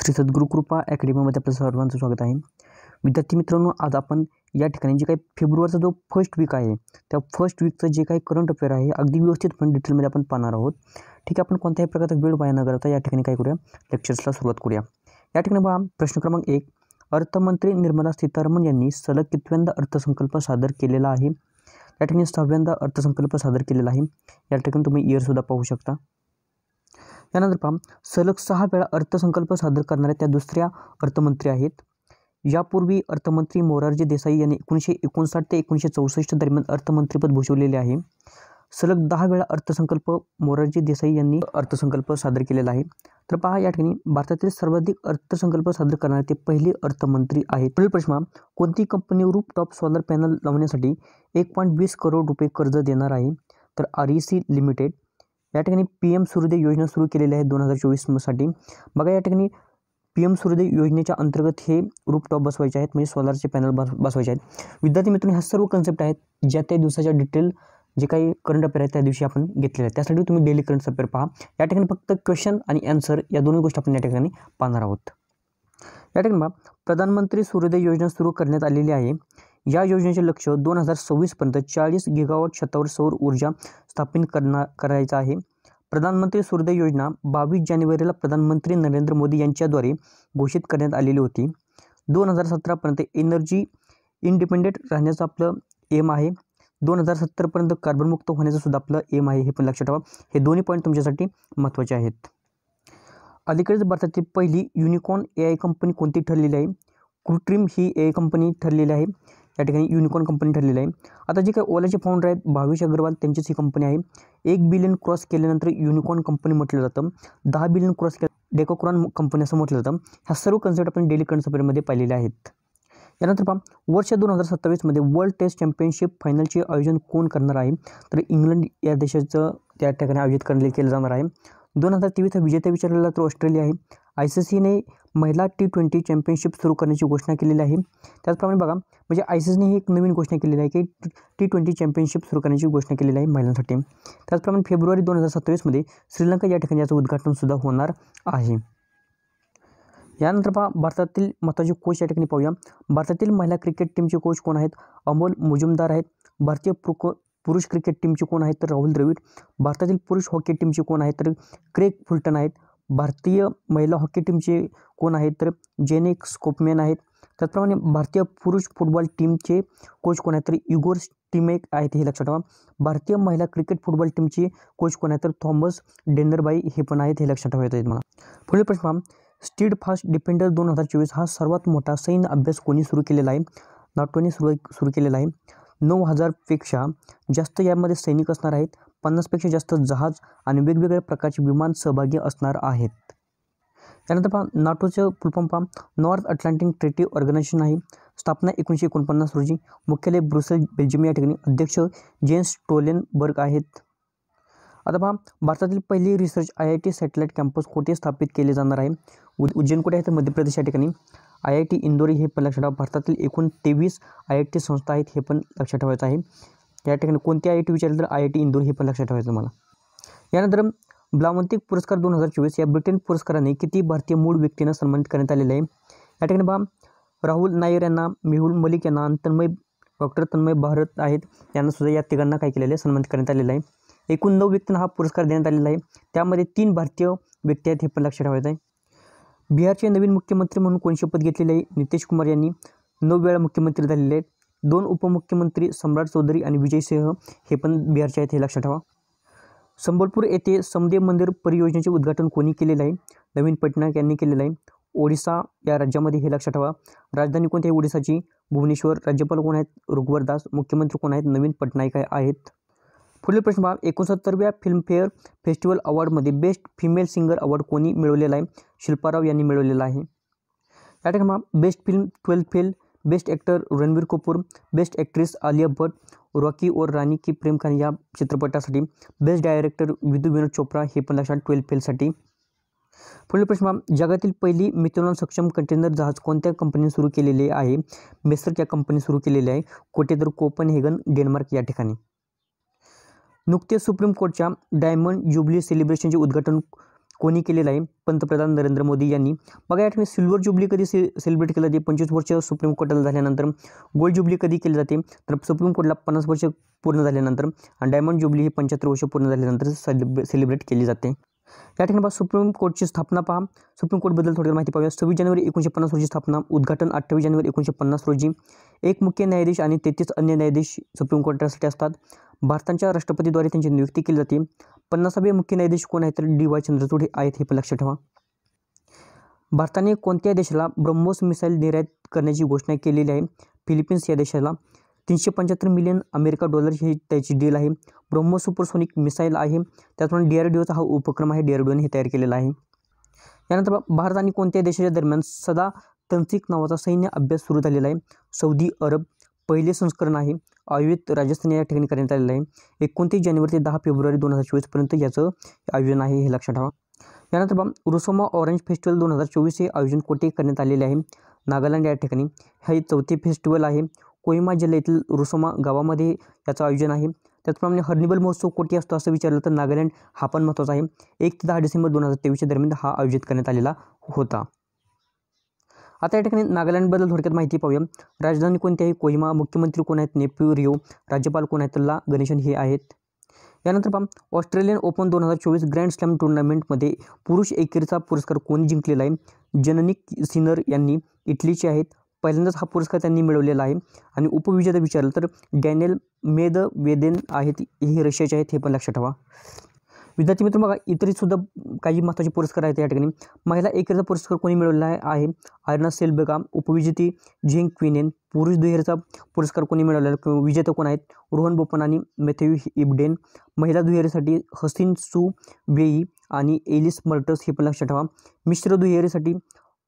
श्री सद्गुरू कृपा अकॅडमीमध्ये आपल्या सर्वांचं स्वागत आहे. विद्यार्थी मित्रांनो, आज आपण या ठिकाणी जे काही फेब्रुवारीचा जो फर्स्ट वीक आहे त्या फर्स्ट वीकचं जे काही करंट अफेअर आहे अगदी व्यवस्थितपणे डिटेलमध्ये आपण पाहणार आहोत. ठीक आहे, आपण कोणत्याही प्रकारचा वेळ वाया न करता या ठिकाणी काय करूया, लेक्चर्सला सुरुवात करूया. या ठिकाणी पहा, प्रश्न क्रमांक 1, अर्थमंत्री निर्मला सीतारामन यांनी सलग कितव्यांदा अर्थसंकल्प सादर केलेला आहे? या ठिकाणी 6व्यांदा अर्थसंकल्प सादर केलेला आहे. या ठिकाणी तुम्ही इयरसुद्धा पाहू शकता. त्यानंतर पहा, सलग 6 वेळा अर्थसंकल्प सादर करणाऱ्या त्या दुसऱ्या अर्थमंत्री आहेत. यापूर्वी अर्थमंत्री मोरारजी देसाई यांनी 1959 ते 1964 दरम्यान अर्थमंत्रीपद भूषवलेले आहे. सलग 10 वेळा अर्थसंकल्प मोरारजी देसाई यांनी अर्थसंकल्प सादर केलेला आहे. तर पहा, या ठिकाणी भारतातील सर्वाधिक अर्थसंकल्प सादर करणारे ते पहिले अर्थमंत्री आहेत. पुढील प्रश्न, कोणती कंपनी रूफटॉप सोलर पॅनल लावण्यासाठी 1.20 करोड रुपये कर्ज देणार आहे? तर REC लिमिटेड. या ठिकाणी PM सूर्योदय योजना सुरू केलेली आहे 2024 साठी. बघा, या ठिकाणी PM सूर्योदय योजनेच्या अंतर्गत हे रूफटॉप बसवायचे आहेत, म्हणजे सोलारचे पॅनल बसवायचे आहेत. विद्यार्थी मित्रांनो, ह्या सर्व कन्सेप्ट आहेत ज्या त्या दिवसाच्या डिटेल जे काही करंट अफेअर आहेत त्या दिवशी आपण घेतलेले आहेत. त्यासाठी तुम्ही डेली करंट अफेअर पहा. या ठिकाणी फक्त क्वेश्चन आणि आन्सर या दोन्ही गोष्टी आपण या ठिकाणी पाहणार आहोत. या ठिकाणी पहा, प्रधानमंत्री सूर्योदय योजना सुरू करण्यात आलेली आहे. या योजनेचे लक्ष 2026 पर्यंत 40 गिगावॉट छतावर सौर ऊर्जा स्थापित करायचं आहे. प्रधानमंत्री सूर्योदय योजना 22 जानेवारीला प्रधानमंत्री नरेंद्र मोदी यांच्याद्वारे घोषित करण्यात आलेली होती. 2017 पर्यंत एनर्जी इंडिपेंडेंट राहण्याचं आपलं एम आहे. 2070 पर्यंत कार्बनमुक्त होण्याचं सुद्धा आपलं एम आहे, हे पण लक्षात ठेवा. हे दोन्ही पॉईंट तुमच्यासाठी महत्त्वाचे आहेत. अलीकडेच भारतातील पहिली युनिकॉर्न AI कंपनी कोणती ठरलेली आहे? कृत्रिम ही AI कंपनी ठरलेली आहे. या ठिकाणी युनिकॉर्न कंपनी ठरलेली आहे. आता जे काही ओलाचे फाउंडर आहेत भावेश अग्रवाल, त्यांचीच ही कंपनी आहे. 1 बिलियन क्रॉस केल्यानंतर युनिकॉर्न कंपनी म्हटलं जातं. 10 बिलियन क्रॉस केलं डेकोक्रॉन कंपनी असं म्हटलं जातं. ह्या सर्व कन्सेप्ट आपण डेली करंट अफेअरमध्ये पाहिलेले आहेत. यानंतर पहा, वर्ष 2027 वर्ल्ड टेस्ट चॅम्पियनशिप फायनलचे आयोजन कोण करणार आहे? तर इंग्लंड या देशाचं त्या ठिकाणी आयोजित केलं जाणार आहे. 2023 विजेता विचारलेला तर ऑस्ट्रेलिया आहे. ICCने महिला T20 चॅम्पियनशिप सुरू करण्याची घोषणा केलेली आहे. त्याचप्रमाणे बघा, म्हणजे ICCने ही एक नवीन घोषणा केलेली आहे की T20 चॅम्पियनशिप सुरू करण्याची घोषणा केलेली आहे महिलांसाठी. त्याचप्रमाणे फेब्रुवारी 2027 श्रीलंका या ठिकाणी याचं उद्घाटन सुद्धा होणार आहे. यानंतर पहा, भारतातील महत्त्वाचे कोच या ठिकाणी पाहूया. भारतातील महिला क्रिकेट टीमचे कोच कोण आहेत? अमोल मुजुमदार आहेत. भारतीय पुरुष क्रिकेट टीमचे कोण आहेत? तर राहुल द्रविड. भारतातील पुरुष हॉकी टीमचे कोण आहेत? तर क्रेग फुलटन आहेत. भारतीय महिला हॉकी टीमचे कोण आहेत? तर जेनेक स्कोपमॅन आहेत. त्याचप्रमाणे भारतीय पुरुष फुटबॉल टीमचे कोच कोण आहेत? तर इगोर स्टिमेक आहेत, हे लक्षात ठेवा. भारतीय महिला क्रिकेट फुटबॉल टीमचे कोच कोण आहेत? तर थॉमस डेन्नरबाई हे पण आहेत, हे लक्षात ठेवायचं आहे मला. पुढील प्रश्न, स्टीड फास्ट डिफेंडर 2024 हा सर्वात मोठा सैन्य अभ्यास कोणी सुरू केलेला आहे? नाटोने सुरू केलेला आहे. 9000 पेक्षा जास्त यामध्ये सैनिक असणार आहेत. 50 पेक्षा जास्त जहाज आणि वेगवेगळ्या प्रकारचे विमान सहभागी असणार आहेत. त्यानंतर पहा, नाटोचं फुलफॉर्म पहा, नॉर्थ अटलांटिक ट्रीटी ऑर्गनायझेशन आहे. स्थापना 1949 रोजी. मुख्यालय ब्रुसेल, बेल्जियम. या ठिकाणी अध्यक्ष जेन्स स्टोल्टनबर्ग आहेत. आता पहा, भारतातील पहिली रिसर्च IIT सॅटेलाइट कॅम्पस कुठे स्थापित केले जाणार आहे? उज्जैन कुठे आहे? तर मध्य प्रदेश या ठिकाणी. IIT इंदोरी हे पण लक्षात ठेवा. भारतातील एकूण 23 IIT संस्था आहेत, हे पण लक्षात ठेवायचं आहे. या ठिकाणी कोणती IIT विचारलं तर IIT इंदोरी हे पण लक्षात ठेवायचं मला. यानंतर ब्लावंतिक पुरस्कार 2024 या ब्रिटन पुरस्काराने किती भारतीय मूळ व्यक्तींना सन्मानित करण्यात आलेले आहे? या ठिकाणी पहा, राहुल नायर यांना, मेहुल मलिक यांना, डॉक्टर तन्मय भारत आहेत, यांना सुद्धा या तिघांना काय केलेलं आहे? सन्मानित करण्यात आलेलं आहे. एकूण 9 व्यक्तींना हा पुरस्कार देण्यात आलेला आहे. त्यामध्ये 3 भारतीय व्यक्ती आहेत, हे पण लक्षात ठेवायचं आहे. बिहारचे नवीन मुख्यमंत्री म्हणून कोण शपथ घेतलेले आहे? नितीश कुमार यांनी 9 वेळा मुख्यमंत्री झालेले आहेत. 2 उपमुख्यमंत्री सम्राट चौधरी आणि विजय सिंह हे पण बिहारचे आहेत, हे लक्षात ठेवा. संबलपूर येथे समदेव मंदिर परियोजनेचे उद्घाटन कोणी केलेलं आहे? नवीन पटनायक यांनी केलेलं आहे. ओडिशा या राज्यामध्ये, हे लक्षात ठेवा. राजधानी कोणती आहे ओडिशाची? भुवनेश्वर. राज्यपाल कोण आहेत? रघुवर दास. मुख्यमंत्री कोण आहेत? नवीन पटनायक आहेत. पुढील प्रश्न पहा, 69व्या फिल्मफेअर फेस्टिवल अवॉर्डमध्ये बेस्ट फिमेल सिंगर अवॉर्ड कोणी मिळवलेला आहे? शिल्पा राव यांनी मिळवलेला आहे. या ठिकाणी पहा, best film 12 fail. Best actor Ranbir Kapoor. Best actress Alia Bhatt. Rocky Aur Rani Ki Prem Kahani या चित्रपटासाठी. बेस्ट डायरेक्टर विधू विनोद चोप्रा, हे पण लक्षात 12 फेलसाठी. पुढील प्रश्न पहा, जगातील पहिली मिथेनॉल सक्षम कंटेनर जहाज कोणत्या कंपनीने सुरू केलेले आहे? मेसर्क या कंपनी सुरू केलेले आहे. कोठे? तर कोपनहेगन, डेन्मार्क या ठिकाणी. नुकतेच सुप्रीम कोर्टच्या डायमंड ज्युबिली सेलिब्रेशनचे उद्घाटन कोणी केलेलं आहे? पंतप्रधान नरेंद्र मोदी यांनी. बघा या ठिकाणी सिल्वर जुबली कधी सेलिब्रेट केलं जाते? 25 वर्ष सुप्रीम कोर्टाला झाल्यानंतर. गोल्ड जुबली कधी केली जाते? तर सुप्रीम कोर्टला 50 वर्ष पूर्ण झाल्यानंतर. आणि डायमंड जुबली ही 75 वर्ष पूर्ण झाल्यानंतर सेलिब्रेट केली जाते. या ठिकाणी सुप्रीम कोर्टची स्थापना पहा. सुप्रीम कोर्टबद्दल थोडी माहिती पाहूया. 26 जानेवारी 1950 रोजी स्थापना. उद्घाटन 28 जानेवारी 1950 रोजी. एक मुख्य न्यायाधीश आणि 33 अन्य न्यायाधीश सुप्रीम कोर्टासाठी असतात. भारताच्या राष्ट्रपतीद्वारे त्यांची नियुक्ती केली जाते. 50वे मुख्य न्यायाधीश कोण आहेत? तर DY चंद्रचूड हे आहेत, हे पण लक्षात ठेवा. भारताने कोणत्या देशाला ब्रह्मोस मिसाईल निर्यात करण्याची घोषणा केलेली आहे? फिलिपिन्स या देशाला. 375 मिलियन अमेरिका डॉलर ही त्याची डील आहे. ब्रह्मोस सुपरसोनिक मिसाईल आहे. त्याचप्रमाणे DRDOचा हा उपक्रम आहे, DRDOने हे तयार केलेला आहे. यानंतर भारत आणि कोणत्या देशाच्या दरम्यान सदा तंसिक नावाचा सैन्य अभ्यास सुरू झालेला आहे? सौदी अरब. पहिले संस्करण आहे. आयोजित राजस्थान या ठिकाणी करण्यात आलेलं आहे. 29 जानेवारी ते 10 फेब्रुवारी 2024 पर्यंत याचं आयोजन आहे, हे लक्षात ठेवा. यानंतर रुसोमा ऑरेंज फेस्टिवल 2024 हे आयोजन कुठे करण्यात आलेले आहे? नागालँड या ठिकाणी. हे 4थे फेस्टिवल आहे. कोहिमा जिल्ह्यातील रुसोमा गावामध्ये याचं आयोजन आहे. त्याचप्रमाणे हर्निबल महोत्सव कुठे असतो असं विचारलं तर नागालँड हा पण महत्त्वाचा आहे. 1 ते 10 डिसेंबर 2023 दरम्यान हा आयोजित करण्यात आलेला होता. आता या ठिकाणी नागालँडबद्दल थोडक्यात माहिती पाहूया. राजधानी कोणती आहे? कोहिमा. मुख्यमंत्री कोण आहेत? नेफ्यू रिओ. राज्यपाल कोण आहेत? तर ला गणेशन हे आहेत. यानंतर पहा ऑस्ट्रेलियन ओपन 2024 ग्रँड स्लॅम टुर्नामेंटमध्ये पुरुष एकेरीचा पुरस्कार कोणी जिंकलेला आहे? जनिक सिनर यांनी. इटलीचे आहेत. पहिल्यांदाच हा पुरस्कार त्यांनी मिळवलेला आहे. आणि उपविजेता विचारलं तर डॅनियल मेदवेदेव आहेत, हे रशियाचे आहेत, हे पण लक्षात ठेवा. विद्यार्थी मित्र बघा इतरसुद्धा काही महत्त्वाचे पुरस्कार आहेत या ठिकाणी. महिला एकेरीचा पुरस्कार कोणी मिळवलेला आहे? आयर्ना सेलबेगा. उपविजेती झेंग क्विनेन. पुरुष दुहेरीचा पुरस्कार कोणी मिळवलेला आहे? विजेते कोण आहेत? रोहन बोपन आणि मॅथ्यू इब्डेन. महिला दुहेरीसाठी हसीन सू वेई आणि एलिस मर्टस, हे पण लक्षात ठेवा. मिश्र दुहेरीसाठी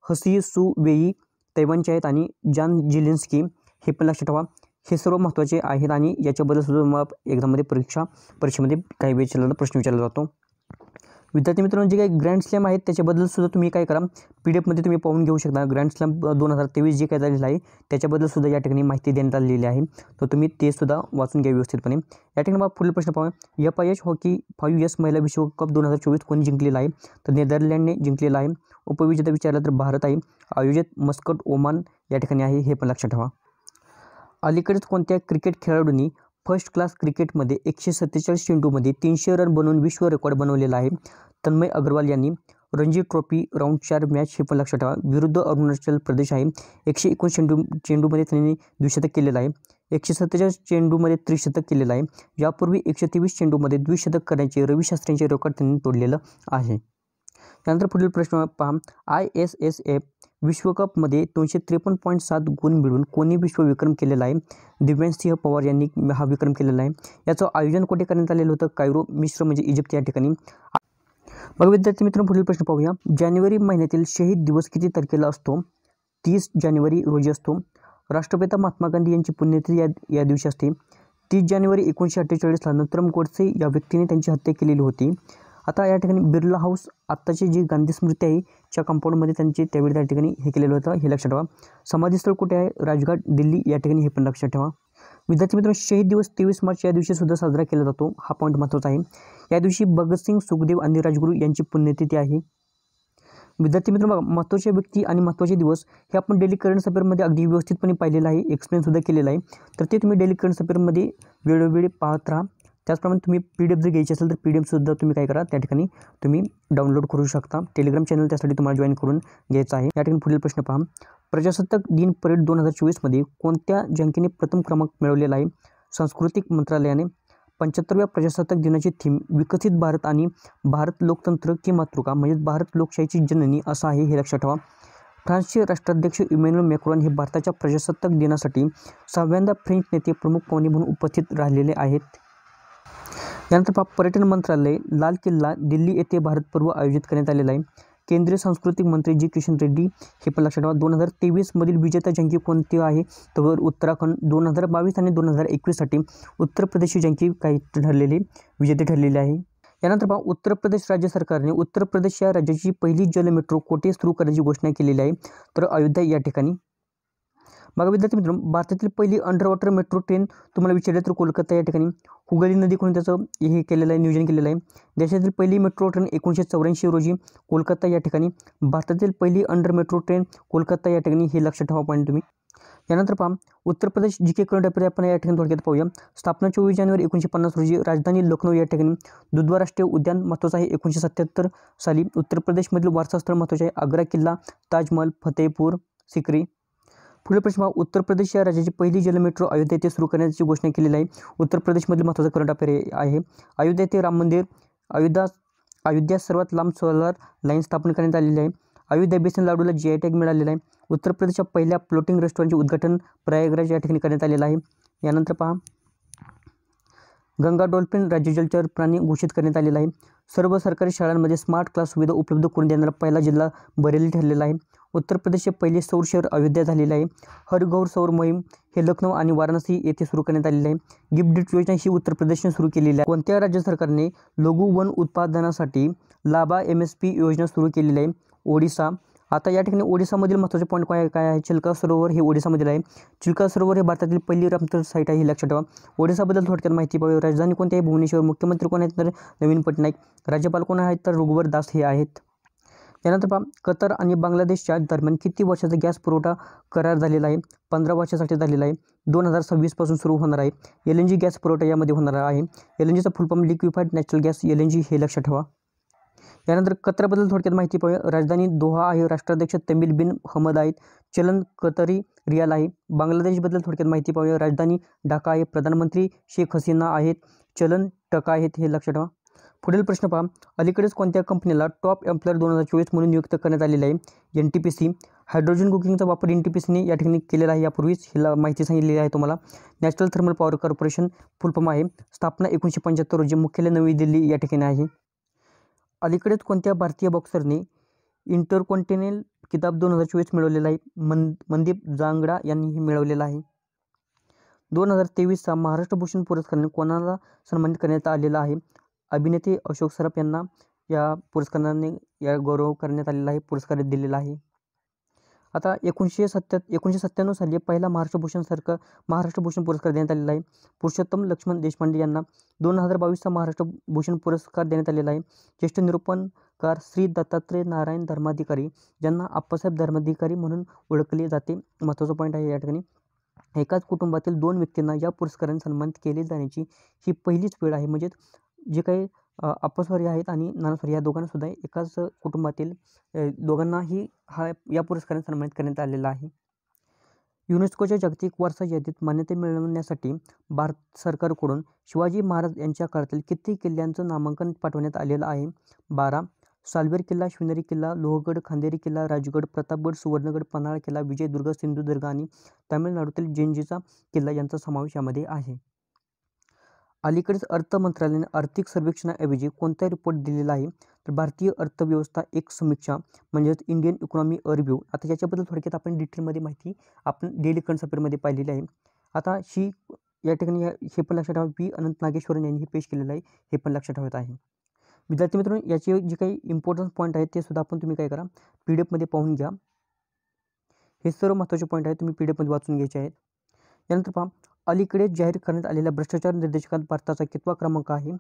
हसी सू वेई तैवानचे आहेत आणि जान जिलिन्स्की, हे पण लक्षात ठेवा. हे सर्व महत्त्वाचे आहेत आणि याच्याबद्दल सुद्धा मग एक्झाममध्ये परीक्षेमध्ये काही वेळेला प्रश्न विचारला जातो. विद्यार्थी मित्रांनो जे काही ग्रँड स्लॅम आहेत त्याच्याबद्दल सुद्धा तुम्ही काय करा PDF तुम्ही पाहून घेऊ शकता. ग्रँड स्लॅम 2023 जे काय झालेलं आहे त्याच्याबद्दल सुद्धा या ठिकाणी माहिती देण्यात आलेली आहे. तर तुम्ही ते सुद्धा वाचून घ्या व्यवस्थितपणे. या ठिकाणी मग पुढील प्रश्न पाहूया. FIH हॉकी 5S महिला विश्वकप 2024 कोणी जिंकलेला आहे? तर नेदरलँडने जिंकलेला आहे. उपविजेता विचारला तर भारत आहे. आयोजित मस्कट ओमान या ठिकाणी आहे, हे पण लक्षात ठेवा. अलीकडेच कोणत्या क्रिकेट खेळाडूंनी फर्स्ट क्लास क्रिकेटमध्ये 147 चेंडूमध्ये 300 रन बनवून विश्व रेकॉर्ड बनवलेला आहे? तन्मय अग्रवाल यांनी. रणजी ट्रॉफी राऊंड 4 मॅच, हे पण लक्षात ठेवा. विरुद्ध अरुणाचल प्रदेश आहे. 119 चेंडूमध्ये त्यांनी द्विशतक केलेलं आहे. 147 चेंडूमध्ये त्रिशतक केलेलं आहे. यापूर्वी 123 चेंडूमध्ये द्विशतक करण्याचे रवी शास्त्रींचे रेकॉर्ड त्यांनी तोडलेलं आहे. त्यानंतर पुढील प्रश्न पहा. ISSF विश्वकपमध्ये 253.7 गुण मिळवून कोणी विश्वविक्रम केलेला आहे? दिव्यांशसिंह पवार यांनी हा विक्रम केलेला आहे. याचं आयोजन कुठे करण्यात आलेलं होतं? कायरो, मिस्र म्हणजे इजिप्त या ठिकाणी. बघा विद्यार्थी मित्रांनो पुढील प्रश्न पाहूया. जानेवारी महिन्यातील शहीद दिवस किती तारखेला असतो? 30 जानेवारी रोजी असतो. राष्ट्रपिता महात्मा गांधी यांची पुण्यतिथी या दिवशी असते. 30 जानेवारी 1948ला नथुराम गोडसे या व्यक्तीने त्यांची हत्या केलेली होती. आता या ठिकाणी बिर्ला हाऊस आत्ताची जी गांधी स्मृती आहे च्या कंपाऊंडमध्ये त्यांची त्यावेळी त्या ठिकाणी हे केलेलं होतं, हे लक्षात ठेवा. समाधीस्थळ कुठे आहे? राजघाट, दिल्ली या ठिकाणी, हे पण लक्षात ठेवा. विद्यार्थी मित्रांनो शहीद दिवस 23 मार्च या दिवशी सुद्धा साजरा केला जातो. हा पॉईंट महत्त्वाचा आहे. या दिवशी भगतसिंग, सुखदेव आणि राजगुरू यांची पुण्यतिथी आहे. विद्यार्थी मित्रांनो बघा महत्त्वाचे व्यक्ती आणि महत्त्वाचे दिवस हे आपण डेली करंट अफेअरमध्ये अगदी व्यवस्थितपणे पाहिलेलं आहे, एक्सप्लेनसुद्धा केलेलं आहे. तर ते तुम्ही डेली करंट अफेअरमध्ये वेळोवेळी पाहत राहा. त्याचप्रमाणे तुम्ही PDF जर घ्यायची असेल तर PDF तुम्ही काय करा त्या ठिकाणी तुम्ही डाउनलोड करू शकता. टेलिग्राम चॅनल त्यासाठी तुम्हाला जॉईन करून घ्यायचं आहे. या ठिकाणी पुढील प्रश्न पहा. प्रजासत्ताक दिन परेड 2024मध्ये कोणत्या जंकेने प्रथम क्रमांक मिळवलेला आहे? सांस्कृतिक मंत्रालयाने. 75व्या प्रजासत्ताक दिनाची थीम विकसित भारत आणि भारत लोकतंत्र की मातृका म्हणजे भारत लोकशाहीची जननी असं आहे, हे लक्षात ठेवा. फ्रान्सचे राष्ट्राध्यक्ष इमॅन्युएल मॅक्रोन हे भारताच्या प्रजासत्ताक दिनासाठी 6व्यांदा फ्रेंच नेते प्रमुख पाहुणे म्हणून उपस्थित राहिलेले आहेत. यानंतर पहा पर्यटन मंत्रालय, लाल किल्ला, दिल्ली येथे भारत पर्व आयोजित करण्यात आलेला आहे. केंद्रीय सांस्कृतिक मंत्री जी किशन रेड्डी, हे पण लक्षात ठेवा. 2023 मधील विजेता जंकी कोणती आहे? तर उत्तराखंड. 2022 आणि 2021साठी उत्तर प्रदेशची जंकी काही ठरलेली विजेते ठरलेली आहे. यानंतर पहा उत्तर प्रदेश राज्य सरकारने उत्तर प्रदेश या राज्याची पहिली जल मेट्रो कोठे सुरू करण्याची घोषणा केलेली आहे? तर अयोध्या या ठिकाणी. बघा विद्यार्थी मित्रांनो, भारतातील पहिली अंडर वॉटर मेट्रो ट्रेन तुम्हाला विचारले तर कोलकाता या ठिकाणी हुगळी नदीकडून त्याचं हे केलेलं आहे, नियोजन केलेलं आहे. देशातील पहिली मेट्रो ट्रेन 1984 रोजी कोलकाता या ठिकाणी. भारतातील पहिली अंडर मेट्रो ट्रेन कोलकाता या ठिकाणी, हे लक्षात ठेवा पॉईंट तुम्ही. यानंतर पहा उत्तर प्रदेश जी के करंट अफेअर आपण या ठिकाणी थोडक्यात पाहूया. स्थापना 24 जानेवारी 1950 रोजी. राजधानी लखनौ या ठिकाणी. दुधवा राष्ट्रीय उद्यान महत्त्वाचं आहे 1977 साली. उत्तर प्रदेशमधील वारसा स्थळ महत्त्वाचे आहे आग्रा किल्ला, ताजमहल, फतेहपूर सिक्री. पुढील प्रश्न पहा, उत्तर प्रदेश या राज्याची पहिली जल मेट्रो अयोध्या येथे सुरू करण्याची घोषणा केलेली आहे. उत्तर प्रदेशमधील महत्त्वाचं करंट अफेअर आहे. अयोध्या येथे राम मंदिर. अयोध्या सर्वात लांब सोलर लाईन स्थापन करण्यात आलेली आहे. अयोध्या बेसन लाडूला GI टॅग मिळालेला आहे. उत्तर प्रदेशच्या पहिल्या फ्लोटिंग रेस्टॉरंटचे उद्घाटन प्रयागराज या ठिकाणी करण्यात आलेलं आहे. यानंतर पहा, गंगा डॉल्फिन राज्य जलचर प्राणी घोषित करण्यात आलेला आहे. सर्व सरकारी शाळांमध्ये स्मार्ट क्लास सुविधा उपलब्ध करून देणारा पहिला जिल्हा बरेली ठरलेला आहे. उत्तर प्रदेशचे पहिले सौर शहर अयोध्या झालेले आहे. हर घौर सौर मोहीम हे लखनौ आणि वाराणसी येथे सुरू करण्यात आलेले आहे. गिफ्ट डीड योजना ही उत्तर प्रदेशने सुरू केलेली आहे. कोणत्या राज्य सरकारने लघु वन उत्पादनासाठी लाभा MSP योजना सुरू केलेली आहे? ओडिसा. आता या ठिकाणी ओडिसामधील महत्त्वाचे पॉईंट काय आहे? चिल्का सरोवर हे ओडिसामधील आहे. चिल्का सरोवर हे भारतातील पहिली रामसर साईट आहे, हे लक्षात ठेवा. ओडिसाबद्दल थोडक्यात माहिती पाहूया. राजधानी कोणती आहे? भुवनेश्वर. मुख्यमंत्री कोण आहेत? तर नवीन पटनाईक. राज्यपाल कोण आहेत? तर रघुवर दास हे आहेत. यानंतर पहा, कतर आणि बांगलादेशच्या दरम्यान किती वर्षाचा गॅस पुरवठा करार झालेला आहे? 15 वर्षासाठी झालेला आहे. 2026 पासून सुरू होणार आहे. LNG गॅस पुरवठा यामध्ये होणार आहे. LNGचा full form liquefied natural gas, LNG हे लक्षात ठेवा. यानंतर कतारबद्दल थोडक्यात माहिती पाहूया. राजधानी दोहा आहे. राष्ट्राध्यक्ष तमीम बिन हमद आहेत. चलन कतरी रियाल आहे. बांगलादेशबद्दल थोडक्यात माहिती पाहूया. राजधानी ढाका आहे. प्रधानमंत्री शेख हसीना आहेत. चलन टका आहेत, हे लक्षात ठेवा. पुढील प्रश्न पहा, अलीकडेच कोणत्या कंपनीला टॉप एम्प्लॉयर 2024 म्हणून नियुक्त करण्यात आलेले आहे? NTPC. हायड्रोजन कुकिंगचा वापर NTPCने या ठिकाणी केलेला आहे. यापूर्वीच ही माहिती सांगितलेली आहे तुम्हाला. नॅशनल थर्मल पॉवर कॉर्पोरेशन फुल फॉर्म आहे. स्थापना 1975 रोजी. मुख्यालय नवी दिल्ली या ठिकाणी आहे. अलीकडेच कोणत्या भारतीय बॉक्सरने इंटरकॉन्टिनेंटल किताब 2024 मिळवलेला आहे? मनदीप जांगडा यांनी हे मिळवलेला आहे. 2023चा महाराष्ट्र भूषण पुरस्काराने कोणाला सन्मानित करण्यात आलेला आहे? अभिनेते अशोक सराफ यांना या पुरस्काराने गौरव करण्यात आलेला आहे, पुरस्कार दिलेला आहे. आता 1997 साली पहिला महाराष्ट्र भूषण पुरस्कार देण्यात आलेला आहे. पुरुषोत्तम लक्ष्मण देशपांडे यांना. 2022चा महाराष्ट्र भूषण पुरस्कार देण्यात आलेला आहे. ज्येष्ठ निरूपणकार श्री दत्तात्रय नारायण धर्माधिकारी, ज्यांना आप्पासाहेब धर्माधिकारी म्हणून ओळखले जाते. महत्त्वाचा पॉईंट आहे या ठिकाणी. एकाच कुटुंबातील 2 व्यक्तींना या पुरस्काराने सन्मानित केले जाण्याची ही पहिलीच वेळ आहे. म्हणजे जे काही अप्पास्वारी आहेत आणि नानास्वारी या दोघांना सुद्धा एकाच कुटुंबातील दोघांनाही या पुरस्काराने सन्मानित करण्यात आलेला आहे. युनेस्कोच्या जागतिक वारसा यादीत मान्यता मिळवण्यासाठी भारत सरकारकडून शिवाजी महाराज यांच्या काळातील किती किल्ल्यांचं नामांकन पाठवण्यात आलेलं आहे? 12. सालवेर किल्ला, शिवनेरी किल्ला, लोहगड, खांदेरी किल्ला, राजगड, प्रतापगड, सुवर्णगड, पन्हाळा किल्ला, विजयदुर्ग, सिंधुदुर्ग आणि तामिळनाडूतील जंजिरा किल्ला यांचा समावेश यामध्ये आहे. अलीकडेच अर्थ मंत्रालयाने आर्थिक सर्वेक्षणाऐवजी कोणता रिपोर्ट दिलेला आहे? तर भारतीय अर्थव्यवस्था एक समीक्षा, म्हणजेच इंडियन इकॉनॉमी रिव्ह्यू. आता याच्याबद्दल थोडक्यात आपण डिटेलमध्ये माहिती आपण डेली करंट अफेअरमध्ये पाहिलेली आहे. आता या ठिकाणी हे पण लक्षात ठेवा, V. अनंत नागेश्वरन यांनी हे पेश केलेलं आहे, हे पण लक्षात ठेवत आहे. विद्यार्थी मित्रांनो, याचे जे काही इम्पॉर्टन्स पॉईंट आहेत ते सुद्धा आपण तुम्ही काय करा, PDF पाहून घ्या. हे सर्व महत्त्वाचे पॉईंट आहेत, तुम्ही PDF वाचून घ्यायचे आहेत. यानंतर पहा, अलीकडे जाहीर करण्यात आलेल्या भ्रष्टाचार निर्देशकात भारताचा कितवा क्रमांक आहे?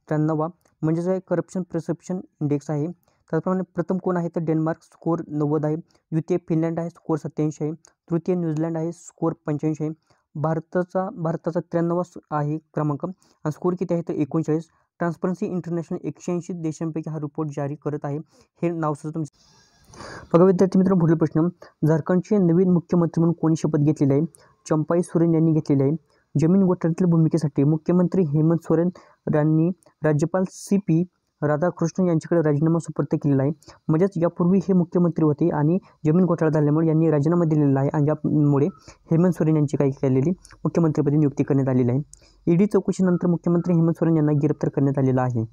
93वा. म्हणजेच करप्शन परसेप्शन इंडेक्स आहे. त्याचप्रमाणे प्रथम कोण आहे? तर डेन्मार्क, स्कोर 90 आहे. द्वितीय फिनलँड आहे, स्कोर 87 आहे. तृतीय न्यूझीलंड आहे, स्कोर 85 आहे. भारताचा 93वा आहे क्रमांक आणि स्कोर किती आहे? तर 39. ट्रान्सपरन्सी इंटरनॅशनल 180 देशांपैकी हा रिपोर्ट जारी करत आहे. हे नाव सुद्धा तुम्ही बघा. विद्यार्थी मित्रांनो, पुढील प्रश्न, झारखंडचे नवीन मुख्यमंत्री म्हणून कोणी शपथ घेतलेली आहे? चंपाई सोरेन यांनी घेतलेली आहे. जमीन घोटाळ्यातील भूमिकेसाठी मुख्यमंत्री हेमंत सोरेन यांनी राज्यपाल CP राधाकृष्णन यांच्याकडे राजीनामा सुपूर्द केलेला आहे. म्हणजेच यापूर्वी हे मुख्यमंत्री होते आणि जमीन घोटाळा झाल्यामुळे यांनी राजीनामा दिलेला आहे आणि यामुळे हेमंत सोरेन यांची काही केलेली मुख्यमंत्रीपदी नियुक्ती करण्यात आलेली आहे. ED चौकशीनंतर मुख्यमंत्री हेमंत सोरेन यांना गिरफ्तार करण्यात आलेला आहे.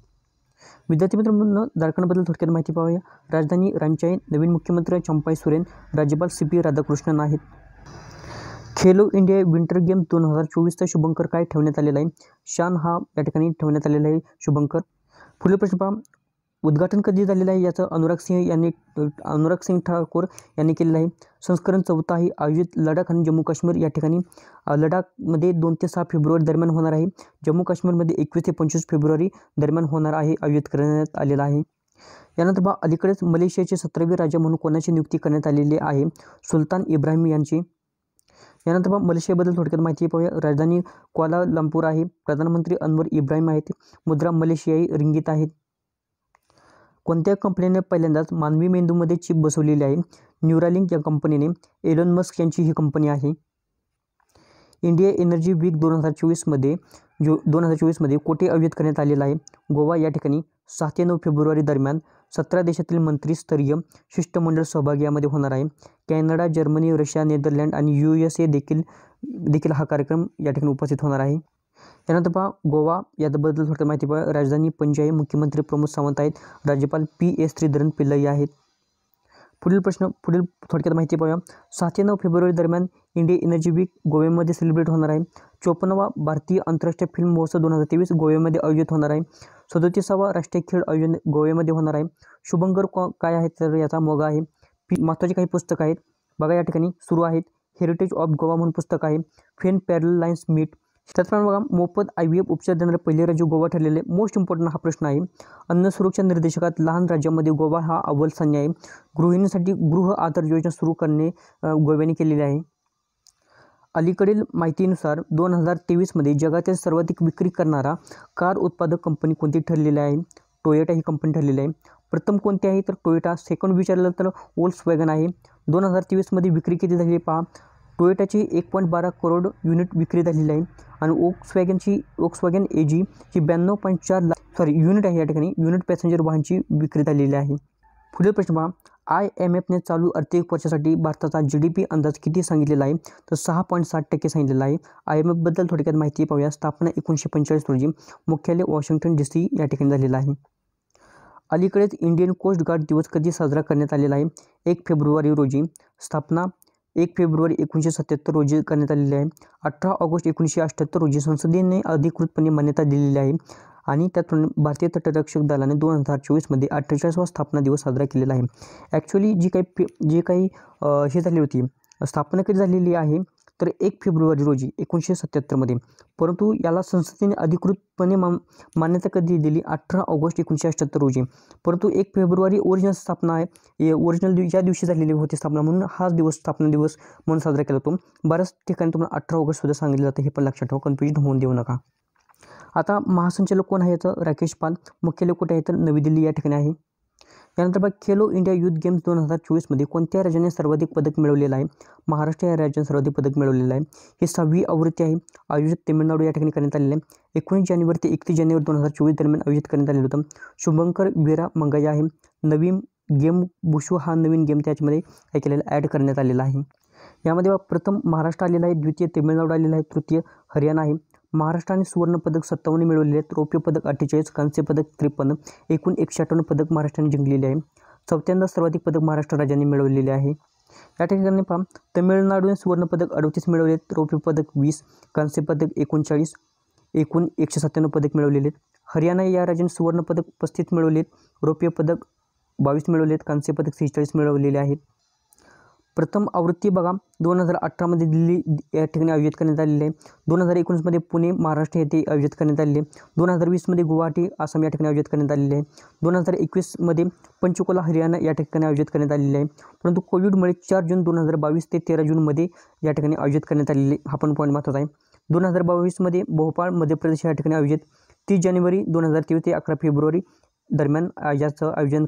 विद्यार्थी मित्रांनो, झारखंडबद्दल थोडक्यात माहिती पाहूया. राजधानी रांची आहे. नवीन मुख्यमंत्री चंपाई सोरेन. राज्यपाल CP राधाकृष्णन आहेत. खेलो इंडिया विंटर गेम 2024चा शुभंकर काय ठेवण्यात आलेला आहे? शान हा या ठिकाणी ठेवण्यात आलेला आहे शुभंकर. पुढील प्रश्न पहा, उद्घाटन कधी झालेलं आहे याचं अनुराग सिंग ठाकूर यांनी केलेलं आहे. संस्करण 4 आहे. आयोजित लडाख आणि जम्मू काश्मीर या ठिकाणी लडाखमध्ये 2 ते 6 फेब्रुवारी दरम्यान होणार आहे. जम्मू काश्मीरमध्ये 21 ते 25 फेब्रुवारी दरम्यान होणार आहे, आयोजित करण्यात आलेला आहे. यानंतर अलीकडेच मलेशियाचे 17वे राजा म्हणून कोणाची नियुक्ती करण्यात आलेली आहे? सुलतान इब्राहिम यांची. यानंतर मलेशियाबद्दल थोडक्यात माहिती पाहूया. राजधानी क्वालालंपूर आहे. प्रधानमंत्री अनवर इब्राहिम आहेत. मुद्रा मलेशियाई रिंगीत आहेत. कोणत्या कंपनीने पहिल्यांदाच मानवी मेंदूमध्ये चिप बसवलेली आहे? न्यूरालिंक या कंपनीने. एलोन मस्क यांची ही कंपनी आहे. इंडिया एनर्जी वीक 2024मध्ये कोठे आयोजित करण्यात आलेला आहे? गोवा या ठिकाणी. 6 ते 9 फेब्रुवारी दरम्यान 17 देशातील मंत्रीस्तरीय शिष्टमंडळ सहभागी यामध्ये होणार आहे. कॅनडा, जर्मनी, रशिया, नेदरलँड आणि USA देखील हा कार्यक्रम या ठिकाणी उपस्थित होणार आहे. त्यानंतर गोवा याबद्दल थोडक्यात माहिती राजधानी पणजी आहे. मुख्यमंत्री प्रमोद सावंत आहेत. राज्यपाल PS श्रीधरन पिल्लई आहेत. पुढील थोडक्यात माहिती पाहूया. 6 ते 9 फेब्रुवारी दरम्यान इंडिया एनर्जी वीक गोव्यामध्ये सेलिब्रेट होणार आहे. 54वा भारतीय आंतरराष्ट्रीय फिल्म महोत्सव 2023 गोव्यामध्ये आयोजित होणार आहे. 37वा राष्ट्रीय खेळ आयोजन गोव्यामध्ये होणार आहे. शुभंकर काय आहे तर याचा मोगा आहे. महत्त्वाची काही पुस्तकं आहेत बघा या ठिकाणी सुरू आहेत. हेरिटेज ऑफ गोवा म्हणून पुस्तक आहे. फेन पॅरल लाईन्स मीट. त्याचप्रमाणे मोफत IVF उपचार देणारे पहिले राज्य गोवा ठरलेले. मोस्ट इम्पॉर्टंट हा प्रश्न आहे. अन्न सुरक्षा निर्देशकात लहान राज्यामध्ये गोवा हा अव्वल स्थानी आहे. गृहिणींसाठी गृह आधार योजना सुरू करणे गोव्याने केलेली आहे. अलीकडील माहितीनुसार 2023मध्ये जगातील सर्वाधिक विक्री करणारा कार उत्पादक कंपनी कोणती ठरलेली आहे? टोयोटा ही कंपनी ठरलेली आहे. प्रथम कोणती आहे तर टोयोटा. सेकंड विचारलं तर वोल्क्सवॅगन आहे. 2023मध्ये विक्री किती झाली पहा. टोयोटाची 1.12 करोड युनिट विक्री झालेली आहे आणि वोक्सवॅगन AG ही 92.4 लाख युनिट आहे. या ठिकाणी युनिट पॅसेंजर वाहनची विक्री झालेली आहे. पुढील प्रश्न पहा. IMFने चालू आर्थिक वर्षासाठी भारताचा GDP अंदाज किती सांगितलेला आहे तर 6.7% सांगितलेला आहे. IMFबद्दल थोडक्यात माहिती पाहूया. स्थापना 1945 रोजी. मुख्यालय वॉशिंग्टन DC या ठिकाणी झालेला आहे. अलीकडेच इंडियन कोस्ट गार्ड दिवस कधी साजरा करण्यात आलेला आहे? 1 फेब्रुवारी रोजी. स्थापना 1 फेब्रुवारी 1977 रोजी करण्यात आलेली आहे. 18 ऑगस्ट 1978 रोजी संसदेने अधिकृतपणे मान्यता दिलेली आहे आणि त्यातून भारतीय तटरक्षक दलाने 2024मध्ये 48वा स्थापना दिवस साजरा केलेला आहे. ॲक्च्युली जी काही हे झाली होती स्थापना कधी झालेली आहे तर 1 फेब्रुवारी रोजी 1977मध्ये. परंतु याला संसदेने अधिकृतपणे मान्यता कधी दिली? 18 ऑगस्ट 1978 रोजी. परंतु 1 फेब्रुवारी ओरिजिनल स्थापना आहे. ओरिजिनल ज्या दिवशी झालेली होती स्थापना म्हणून हा दिवस स्थापना दिवस म्हणून साजरा केला जातो. बऱ्याच ठिकाणी तुम्हाला 18 ऑगस्ट सुद्धा सांगितलं जातं. हे पण लक्षात ठेवा, कन्फ्युजन होऊन देऊ नका. आता महासंचालक कोण आहे याचं? राकेश पाल. मुख्यालय कुठे आहे तर नवी दिल्ली या ठिकाणी आहे. त्यानंतर खेलो इंडिया युथ गेम्स 2024मध्ये कोणत्या राज्याने सर्वाधिक पदक मिळवलेलं आहे? महाराष्ट्र या राज्याने सर्वाधिक पदक मिळवलेलं आहे. ही 6वी आवृत्ती आहे. आयोजित तामिळनाडू या ठिकाणी करण्यात आलेलं आहे. 19 जानेवारी ते 31 जानेवारी 2024 दरम्यान आयोजित करण्यात आलेलं होतं. शुभंकर वीरा मंगया आहे. नवीन गेम बुशू हा नवीन गेम त्याच्यामध्ये काय केलेला ॲड करण्यात आलेला आहे. यामध्ये प्रथम महाराष्ट्र आलेला आहे, द्वितीय तामिळनाडू आलेला आहे, तृतीय हरियाणा आहे. महाराष्ट्राने सुवर्णपदक 57 मिळवलेले आहेत. रौप्य पदक 48, कांस्य पदक 53, एकूण 158 पदक महाराष्ट्राने जिंकलेले आहे. चौथ्यांदा सर्वाधिक पदक महाराष्ट्र राज्याने मिळवलेले आहे. या ठिकाणी पहा तामिळनाडूने सुवर्णपदक 38 मिळवले आहेत, रौप्य पदक 20, कांस्य पदक 39, एकूण 197 पदक मिळवलेले आहेत. हरियाणा या राज्याने सुवर्णपदक 35 मिळवले आहेत, रौप्य पदक 22 मिळवले आहेत, कांस्य पदक 46 मिळवलेले आहेत. प्रथम आवृत्ती बघा 2018मध्ये दिल्ली या ठिकाणी आयोजित करण्यात आलेली आहे. 2019मध्ये पुणे महाराष्ट्र येथे आयोजित करण्यात आलेले आहे. 2020मध्ये गुवाहाटी आसाम या ठिकाणी आयोजित करण्यात आलेले आहे. 2021मध्ये पंचकुला हरियाणा या ठिकाणी आयोजित करण्यात आलेले आहे. परंतु कोविडमुळे 4 जून 2022 ते 13 जूनमध्ये या ठिकाणी आयोजित करण्यात आलेले हा पण पॉईंट महत्त्वाचा आहे. 2022मध्ये भोपाळ मध्य प्रदेश या ठिकाणी आयोजित. 30 जानेवारी 2023 ते 11 फेब्रुवारी दरम्यान याचं आयोजन